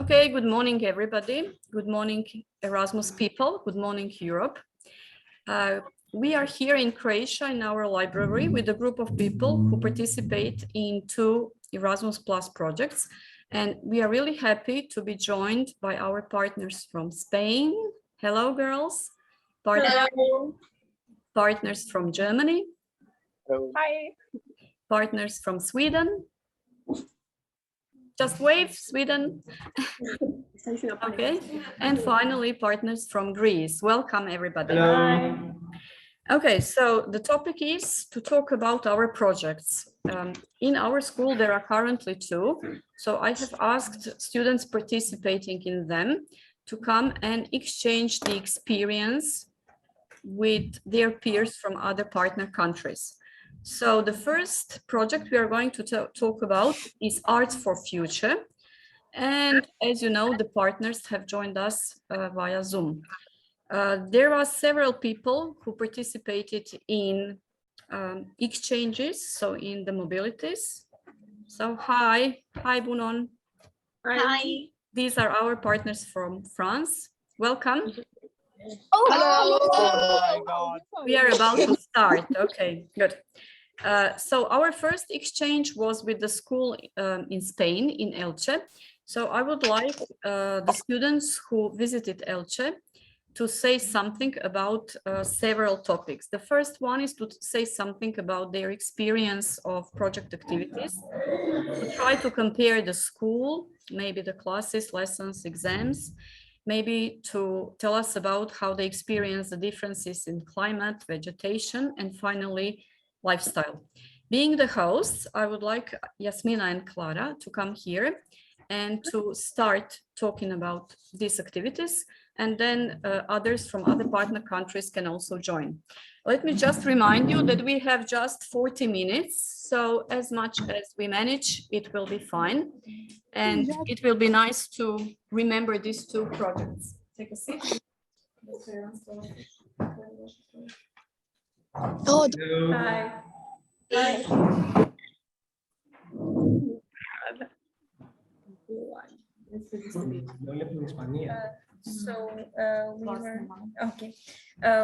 Okay, good morning, everybody. Good morning, Erasmus people. Good morning, Europe. We are here in Croatia in our library with a group of people who participate in 2 Erasmus Plus projects. And we are really happy to be joined by our partners from Spain. Hello, girls. Hello. Partners from Germany. Hello. Hi. Partners from Sweden. Just wave, Sweden. Okay, and finally, partners from Greece. Welcome, everybody. Hello. Okay, so the topic is to talk about our projects. In our school, there are currently 2. So I have asked students participating in them to come and exchange the experience with their peers from other partner countries. So the first project we are going to talk about is Arts for Future. And as you know, the partners have joined us via Zoom. There are several people who participated in exchanges, so in the mobilities. So hi Bunon. Hi. These are our partners from France. Welcome. Oh, hello. Oh my God. We are about to start. Okay, good. So our first exchange was with the school in Spain, in Elche. So I would like the students who visited Elche to say something about several topics. The first one is to say something about their experience of project activities, to try to compare the school, maybe the classes, lessons, exams, maybe to tell us about how they experience the differences in climate, vegetation, and finally, lifestyle. Being the hosts, I would like Yasmina and Clara to come here and to start talking about these activities, and then others from other partner countries can also join. Let me just remind you that we have just 40 minutes, so as much as we manage, it will be fine. And it will be nice to remember these 2 projects. Take a seat. Oh, hi. Hi.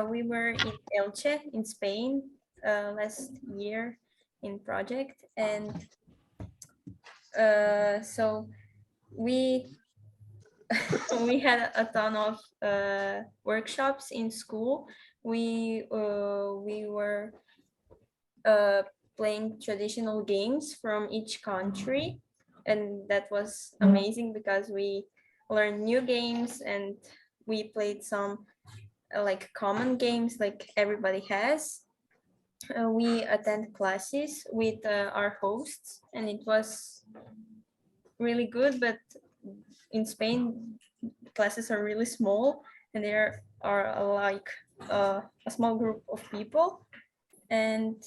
We were in Elche in Spain last year in project, and so we we had a ton of workshops in school. We were playing traditional games from each country, and that was amazing because we learned new games and we played some like common games like everybody has. We attend classes with our hosts, and it was really good, but in Spain classes are really small and there are like a small group of people. And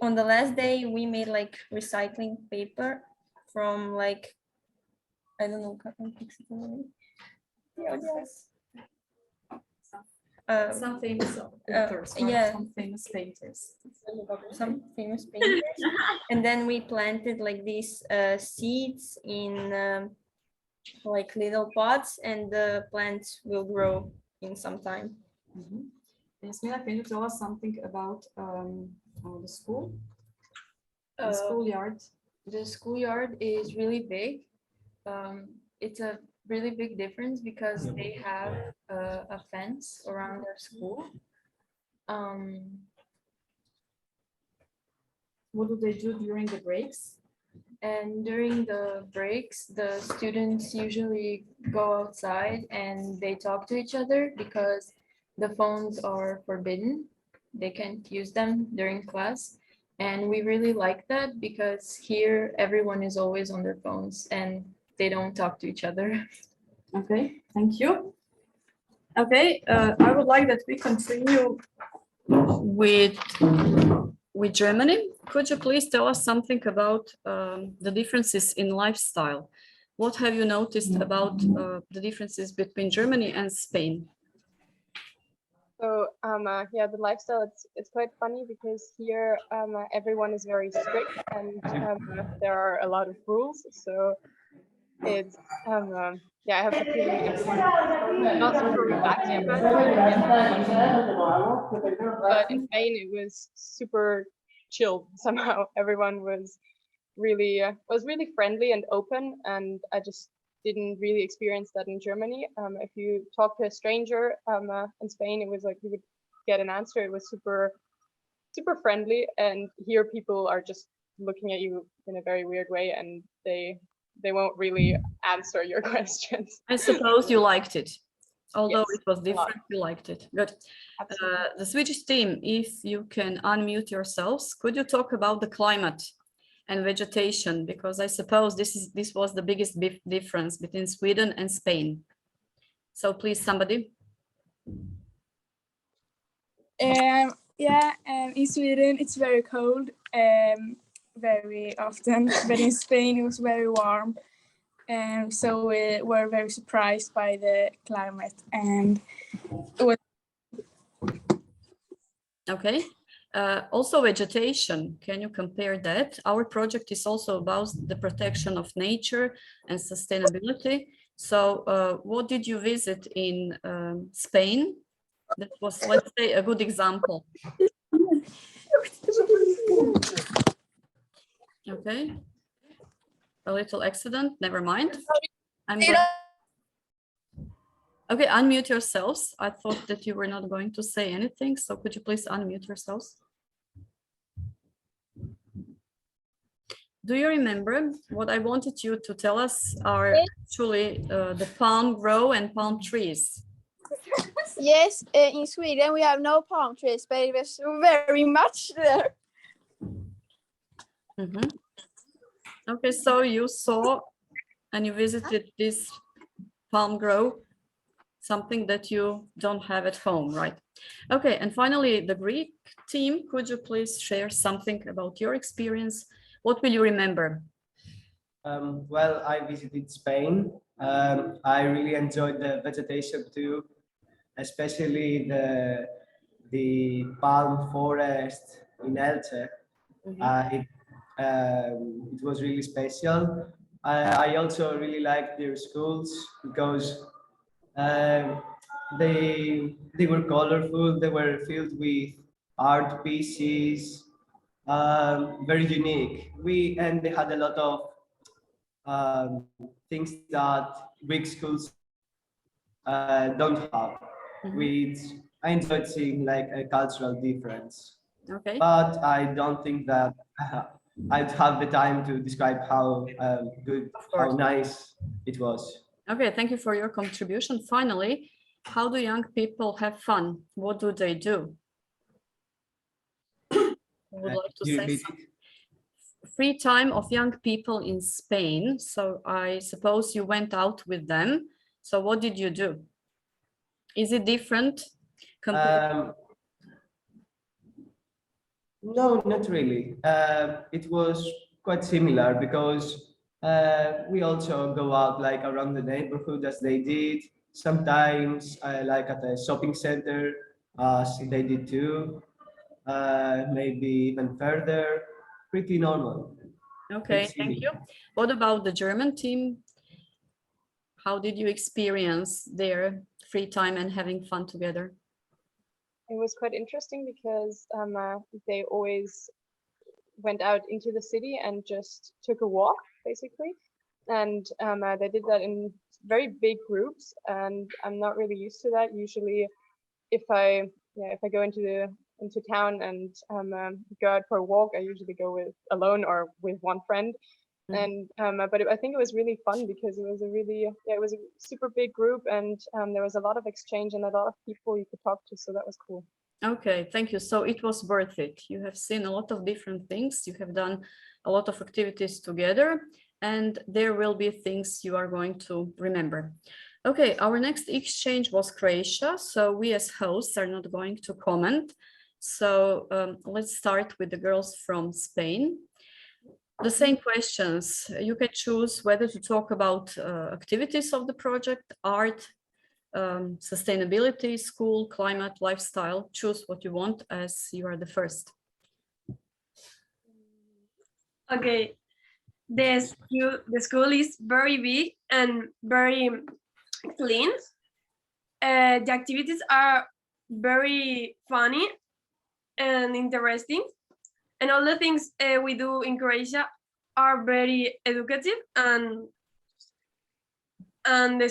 on the last day we made like recycling paper from like, I don't know, some famous authors, yeah, some famous painters. And then we planted like these seeds in like little pots, and the plants will grow in some time. Yasmina, can you tell us something about the school? The schoolyard. The schoolyard is really big. It's a really big difference because they have a fence around their school. What do they do during the breaks? And during the breaks, the students usually go outside and they talk to each other because the phones are forbidden. They can't use them during class. And we really like that because here everyone is always on their phones and they don't talk to each other. Okay, thank you. Okay, I would like that we continue with Germany. Could you please tell us something about the differences in lifestyle? What have you noticed about the differences between Germany and Spain? So yeah, the lifestyle, it's quite funny because here everyone is very strict and there are a lot of rules. So it's yeah, I have the feeling it's not super relaxed about it, but in Spain it was super chilled somehow. Everyone was really friendly and open, and I just didn't really experience that in Germany. If you talk to a stranger in Spain, it was like you would get an answer. It was super friendly, and here people are just looking at you in a very weird way, and they won't really answer your questions. I suppose you liked it. Although Yes, it was a lot. different, you liked it. Good. Absolutely. The Swedish team, if you can unmute yourselves, could you talk about the climate and vegetation? Because I suppose this was the biggest difference between Sweden and Spain. So please, somebody. Yeah, in Sweden it's very cold very often, but in Spain it was very warm. So we were very surprised by the climate, and it was Okay. Also vegetation, can you compare that? Our project is also about the protection of nature and sustainability. So what did you visit in Spain? That was, let's say, a good example. Okay. A little accident, never mind. Okay, unmute yourselves. I thought that you were not going to say anything, so could you please unmute yourselves? Do you remember what I wanted you to tell us are actually the palm grove and palm trees? yes. In Sweden we have no palm trees, but it was very much there. Mm-hmm. Okay, so you saw and you visited this palm grove, something that you don't have at home, right? Okay, and finally, the Greek team, could you please share something about your experience? What will you remember? Well, I visited Spain. I really enjoyed the vegetation too, especially the palm forest in Elche. It was really special. I also really liked their schools because um, they were colorful. They were filled with art pieces, very unique. And they had a lot of things that Greek schools don't have, which I enjoyed seeing like a cultural difference. Okay. But I don't think that I'd have the time to describe how good, how nice it was. Okay, thank you for your contribution. Finally, how do young people have fun? What do they do? I would like to say something. Free time of young people in Spain. So I suppose you went out with them. So what did you do? Is it different? No, not really. It was quite similar because we also go out like around the neighborhood as they did. Sometimes like at a shopping center as they did too. Maybe even further. Pretty normal. Okay, thank you. What about the German team? How did you experience their free time and having fun together? It was quite interesting because they always went out into the city and just took a walk, basically. And they did that in very big groups, and I'm not really used to that. Usually, if I go into town and go out for a walk, I usually go alone or with one friend. And but I think it was really fun because it was it was a super big group, and there was a lot of exchange and a lot of people you could talk to, so that was cool. Okay, thank you. So it was worth it. You have seen a lot of different things. You have done a lot of activities together, and there will be things you are going to remember. Okay, our next exchange was Croatia. So we as hosts are not going to comment. So let's start with the girls from Spain. The same questions. You can choose whether to talk about activities of the project, art, sustainability, school, climate, lifestyle. Choose what you want as you are the first. Okay, the school is very big and very clean. The activities are very funny and interesting, and all the things we do in Croatia are very educative, and the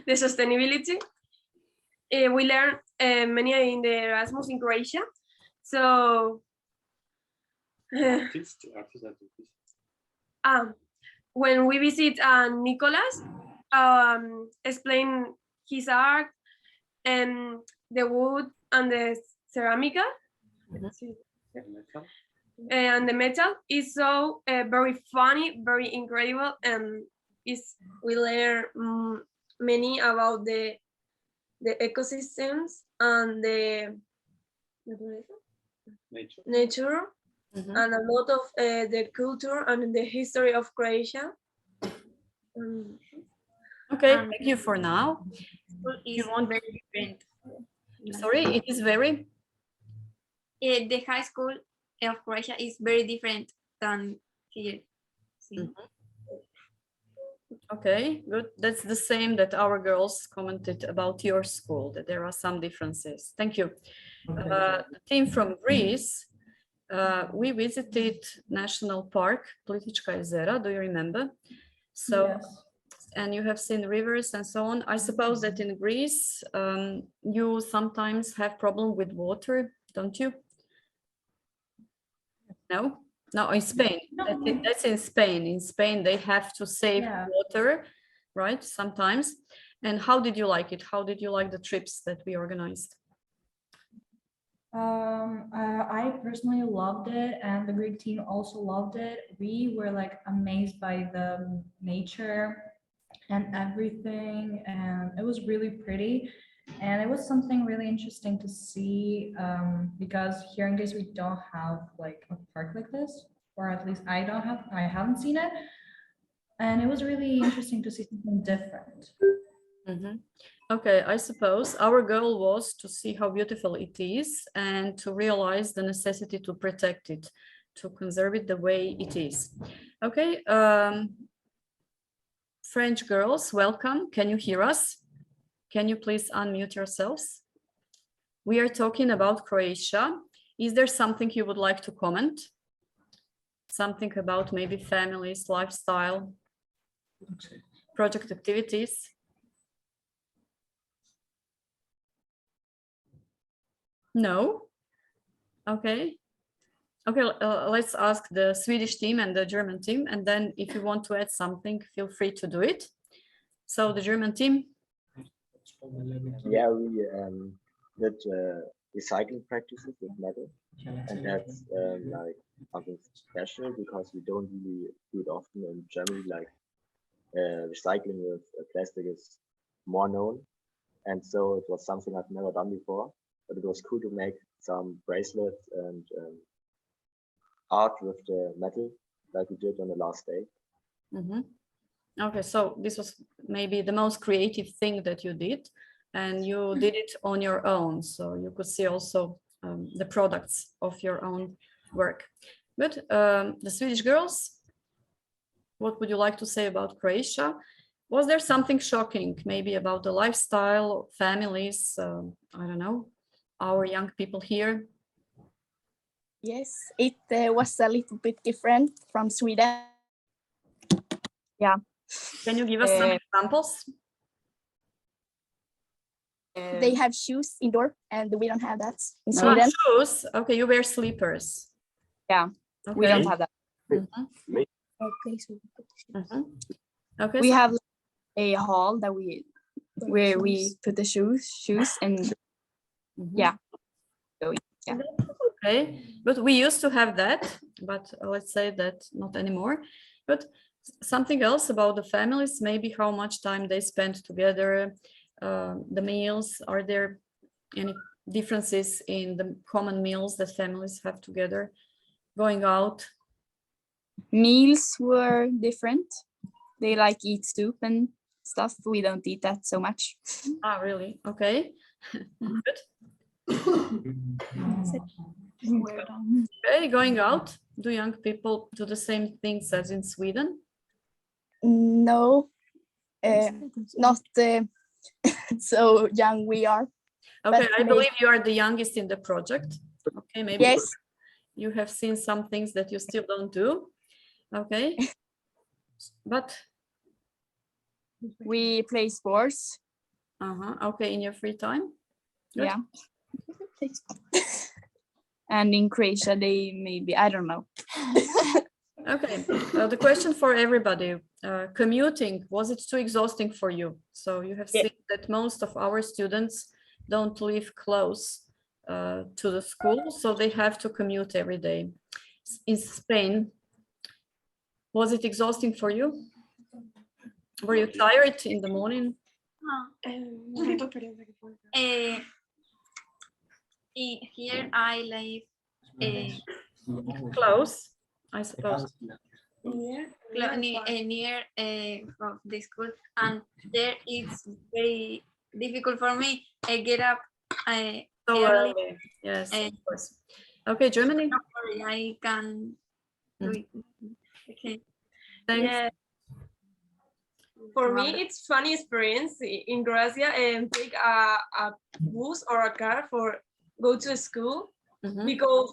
sustainability. We learn many in the Erasmus in Croatia. So when we visit Nicolas, explain his art and the wood and the ceramica and the metal is so very funny, very incredible, and we learn many about the ecosystems and the nature Mhm. and a lot of the culture and the history of Croatia. Okay, thank you for now. Is want- very different. Sorry, it is very. The high school of Croatia is very different than here. Okay, good. That's the same that our girls commented about your school, that there are some differences. Thank you. The team from Greece, we visited National Park, Plitvička jezera. Do you remember? So, Yes. and you have seen rivers and so on. I suppose that in Greece, you sometimes have problem with water, don't you? No? No, in Spain. That's in Spain. In Spain, they have to save Yeah. water, right? Sometimes. And how did you like it? How did you like the trips that we organized? I personally loved it, and the Greek team also loved it. We were like amazed by the nature and everything, and it was really pretty. And it was something really interesting to see, because here in Greece we don't have like a park like this, or at least I haven't seen it. And it was really interesting to see something different. Mhm. Okay, I suppose our goal was to see how beautiful it is and to realize the necessity to protect it, to conserve it the way it is. Okay, French girls, welcome. Can you hear us? Can you please unmute yourselves? We are talking about Croatia. Is there something you would like to comment? Something about maybe families, lifestyle, project activities? No? Okay. Okay, let's ask the Swedish team and the German team, and then if you want to add something, feel free to do it. So the German team. Yeah, we did recycling practices with metal, and that's like something special because we don't really do it often in Germany. Like recycling with plastic is more known, and so it was something I've never done before. But it was cool to make some bracelets and art with the metal, like we did on the last day. Mhm. Okay, so this was maybe the most creative thing that you did, and you did it on your own, so you could see also the products of your own work. Good. The Swedish girls, what would you like to say about Croatia? Was there something shocking, maybe about the lifestyle, families, I don't know, our young people here? Yes, it was a little bit different from Sweden. Yeah. Can you give us some examples? They have shoes indoor, and we don't have that in Sweden. Shoes. Okay, you wear slippers. Yeah, okay. we don't have that. Mhm. Okay. We so- have a hall that where we put the shoes and Mhm. yeah. So, yeah. Okay, but we used to have that, but let's say that not anymore. But something else about the families, maybe how much time they spend together, the meals, are there any differences in the common meals that families have together, going out? Meals were different. They like eat soup and stuff. We don't eat that so much. Ah, really? Okay, good. We're done. Okay, going out. Do young people do the same things as in Sweden? No, not so young we are. Okay, But I believe you are the youngest in the project. Okay, maybe Yes, you have seen some things that you still don't do. Okay, but we play sports. okay, in your free time. Good. Yeah. And in Croatia, they maybe, I don't know. Okay, the question for everybody, commuting, was it too exhausting for you? So you have seen that most of our students don't live close to the school, so they have to commute every day. In Spain, was it exhausting for you? Were you tired in the morning? Here I live Close, I suppose. near from the school, and there it's very difficult for me. I get up So early. early. Yes, of course. Okay, Germany. Don't worry, I can do it. Okay. Thanks. Yeah. For me, it's funny experience in Croatia and take a bus or a car for go to school because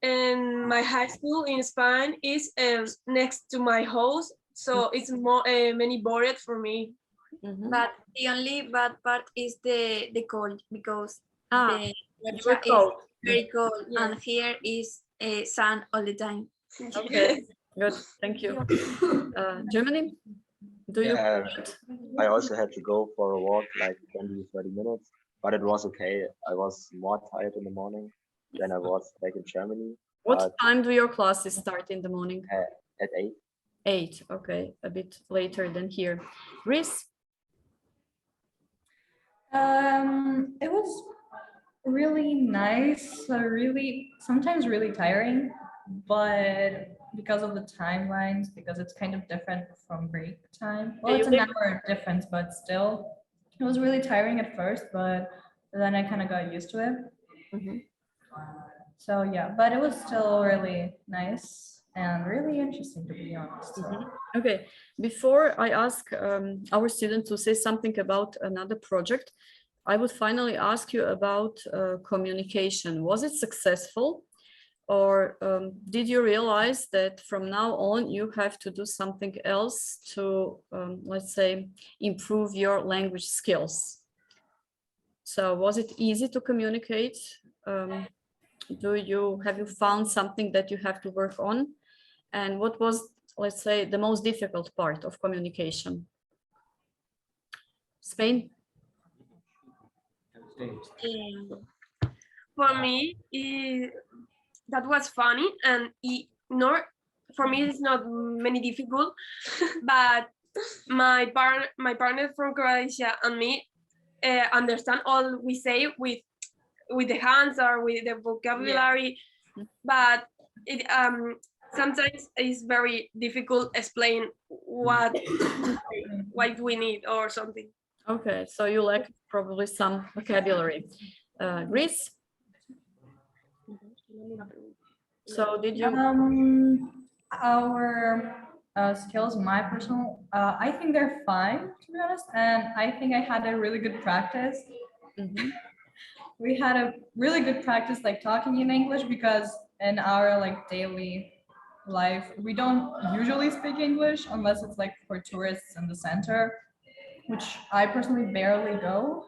my high school in Spain is next to my house, so it's more many bored for me. But the only bad part is the cold because the you were Croatia cold. is very cold and here is sun all the time. Okay, good. Thank you. Germany, do you? I also had to go for a walk like 20, 30 minutes, but it was okay. I was more tired in the morning than I was back in Germany. What time do your classes start in the morning? At 8. 8, okay, a bit later than here. Greece? It was really nice, sometimes really tiring, but because of the timelines, because it's kind of different from Greek time. Well, it's an hour difference, but still, it was really tiring at first, but then I kind of got used to it. So yeah, but it was still really nice and really interesting, to be honest. Okay, before I ask our students to say something about another project, I would finally ask you about communication. Was it successful? Or did you realize that from now on you have to do something else to, let's say, improve your language skills? So was it easy to communicate? Have you found something that you have to work on? And what was, let's say, the most difficult part of communication? Spain? For me, that was funny, and for me it's not many difficult, but my partner from Croatia and me understand all we say with the hands or with the vocabulary, but it sometimes it's very difficult explain what we need or something. Okay, so you lack probably some vocabulary. Greece? So did you? Our skills, my personal, I think they're fine, to be honest. And I think I had a really good practice. We had a really good practice, like talking in English, because in our like daily life, we don't usually speak English unless it's like for tourists in the center, which I personally barely go,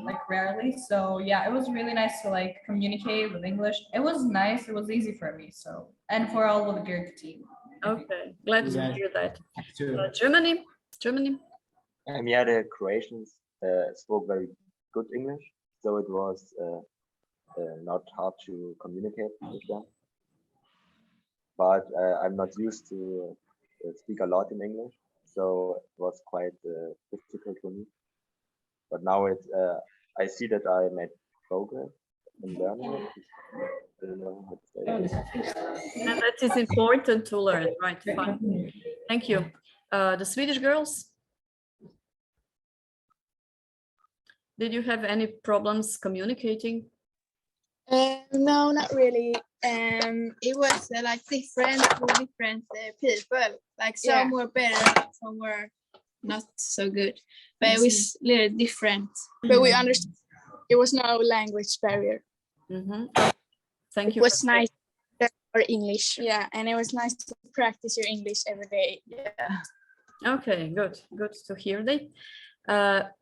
like rarely. So yeah, it was really nice to like communicate with English. It was nice. It was easy for me. So, and for all of the Greek team. Okay, glad to hear that. Germany? Yeah, the Croatians spoke very good English, so it was not hard to communicate with them. But I'm not used to speak a lot in English, so it was quite difficult for me. But now I see that I made progress in learning it. I don't know how to say it. And that is important to learn, right? Fine. Thank you. The Swedish girls? Did you have any problems communicating? No, not really. It was like different people. Like some were better, some were not so good. But it was a little different. But we understood it was no language barrier. Thank It you. was nice for English. Yeah, and it was nice to practice your English every day. Yeah. Okay, good. Good to hear that.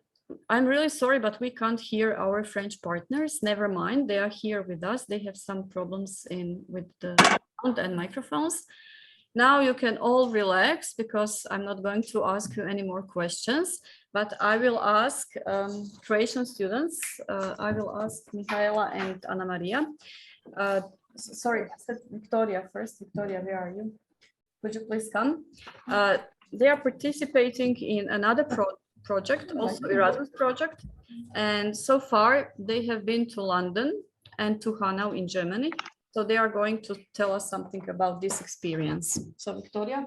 I'm really sorry, but we can't hear our French partners. Never mind, they are here with us. They have some problems with the sound and microphones. Now you can all relax because I'm not going to ask you any more questions, but I will ask Croatian students. I will ask Mihaela and Ana Maria. Sorry, I said Victoria first. Victoria, where are you? Could you please come? They are participating in another project, also Erasmus project. And so far they have been to London and to Hanau in Germany. So they are going to tell us something about this experience. So Victoria,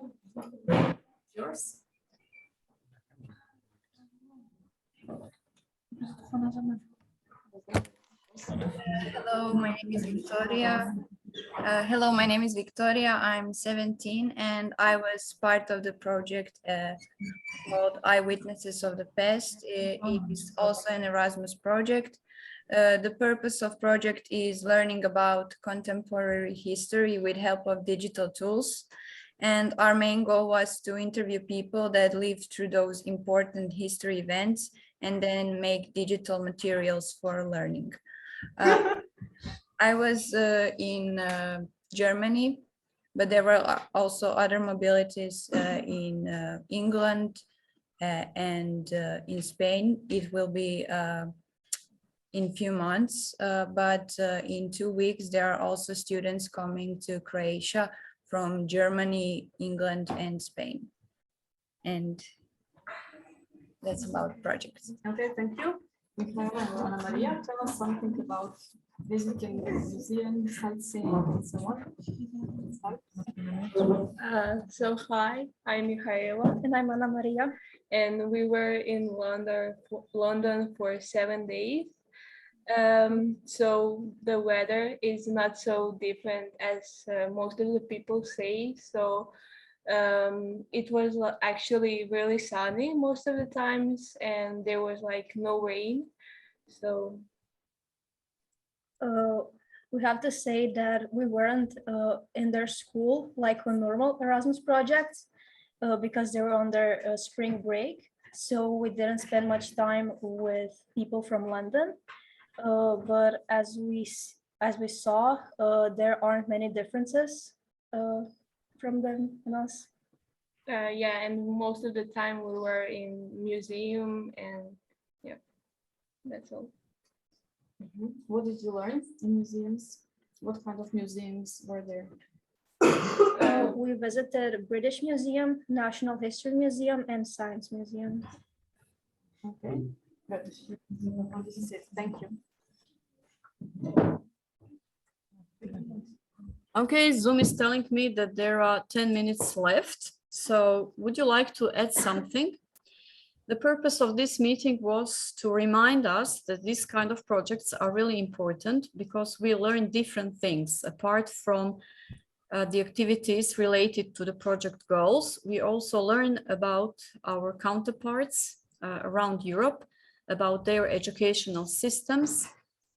yours. Hello, my name is Victoria. I'm 17 and I was part of the project called Eyewitnesses of the Past. It is also an Erasmus project. The purpose of project is learning about contemporary history with help of digital tools. And our main goal was to interview people that lived through those important history events and then make digital materials for learning. I was in Germany, but there were also other mobilities in England and in Spain. It will be in few months, but in 2 weeks, there are also students coming to Croatia from Germany, England, and Spain. And that's about projects. Okay, thank you. Mihaela and Ana Maria, tell us something about visiting the museum, sightseeing, and so on. So hi, I'm Mihaela. And I'm Ana Maria. And we were in London for 7 days. So the weather is not so different as most of the people say. So it was actually really sunny most of the times, and there was like no rain. So we have to say that we weren't in their school like on normal Erasmus projects because they were on their spring break. So we didn't spend much time with people from London. But as we saw, there aren't many differences from them and us. yeah, and most of the time we were in museum, and yeah, that's all. What did you learn in museums? What kind of museums were there? We visited British Museum, National History Museum, and Science Museum. Okay, good. This is it. Thank you. Okay, Zoom is telling me that there are 10 minutes left. So would you like to add something? The purpose of this meeting was to remind us that these kind of projects are really important because we learn different things apart from the activities related to the project goals. We also learn about our counterparts around Europe, about their educational systems.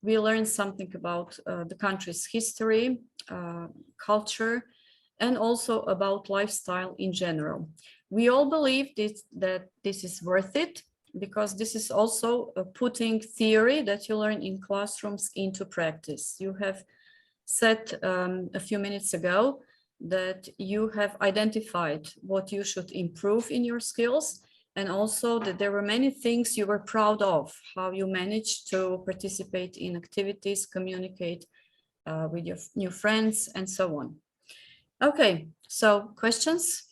We learn something about the country's history, culture, and also about lifestyle in general. We all believe that this is worth it because this is also putting theory that you learn in classrooms into practice. You have said a few minutes ago that you have identified what you should improve in your skills, and also that there were many things you were proud of, how you managed to participate in activities, communicate with your new friends, and so on. Okay, so questions?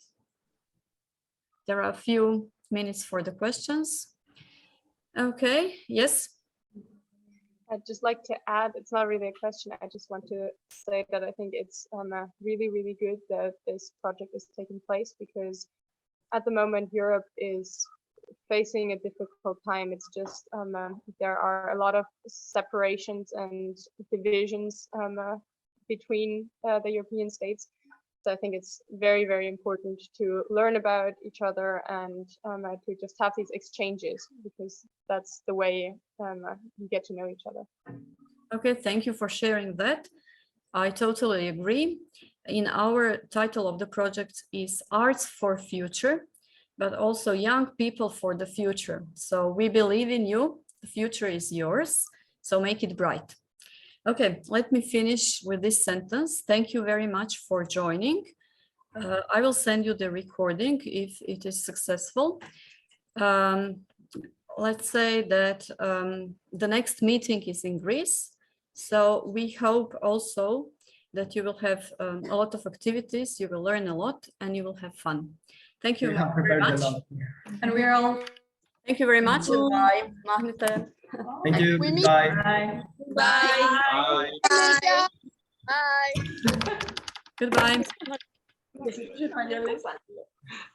There are a few minutes for the questions. Okay, yes? I'd just like to add, it's not really a question, I just want to say that I think it's really, really good that this project is taking place because at the moment Europe is facing a difficult time. It's just there are a lot of separations and divisions between the European states. So I think it's very, very important to learn about each other and to just have these exchanges, because that's the way you get to know each other. Okay, thank you for sharing that. I totally agree. In our title of the project is Arts for Future, but also Young People for the Future. So we believe in you. The future is yours. So make it bright. Okay, let me finish with this sentence. Thank you very much for joining. I will send you the recording if it is successful. Let's say that the next meeting is in Greece. So we hope also that you will have a lot of activities, you will learn a lot, and you will have fun. Thank you very much. And we are all. Thank you very much. Bye. Thank you. Bye. Bye. Goodbye. Bye.